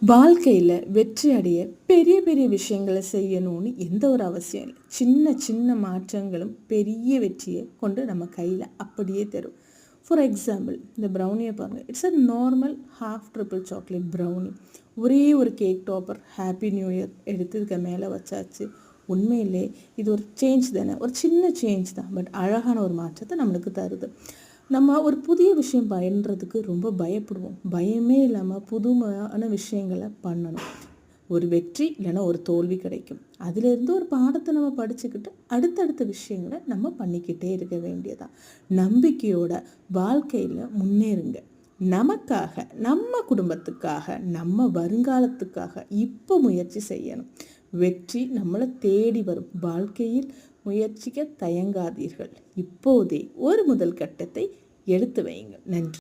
வாழ்க்கையில் வெற்றி அடைய பெரிய பெரிய விஷயங்களை செய்யணும்னு எந்த ஒரு அவசியம் இல்லை. சின்ன சின்ன மாற்றங்களும் பெரிய வெற்றியை கொண்டு நம்ம கையில் அப்படியே தரும். ஃபார் எக்ஸாம்பிள், இந்த ப்ரௌனியை பாருங்கள். It's a normal half triple chocolate brownie. ஒரே ஒரு cake topper happy new year எடுத்து இதுக்கு மேலே வச்சாச்சு. உண்மையிலே இது ஒரு சேஞ்ச் தானே, ஒரு சின்ன சேஞ்ச் தான், பட் அழகான ஒரு மாற்றத்தை நம்மளுக்கு தருது. நம்ம ஒரு புதிய விஷயம் பண்ணுறதுக்கு ரொம்ப பயப்படுவோம். பயமே இல்லாமல் புதுமையான விஷயங்களை பண்ணணும். ஒரு வெற்றி இல்லைன்னா ஒரு தோல்வி கிடைக்கும். அதிலிருந்து ஒரு பாடத்தை நம்ம படிச்சுக்கிட்டு அடுத்தடுத்த விஷயங்களை நம்ம பண்ணிக்கிட்டே இருக்க வேண்டியதான். நம்பிக்கையோட வாழ்க்கையில் முன்னேறுங்க. நமக்காக, நம்ம குடும்பத்துக்காக, நம்ம வருங்காலத்துக்காக இப்போ முயற்சி செய்யணும். வெற்றி நம்மளை தேடி வரும். வாழ்க்கையில் முயற்சிக்க தயங்காதீர்கள். இப்போதே ஒரு முதல் கட்டத்தை எடுத்து வையுங்கள். நன்றி.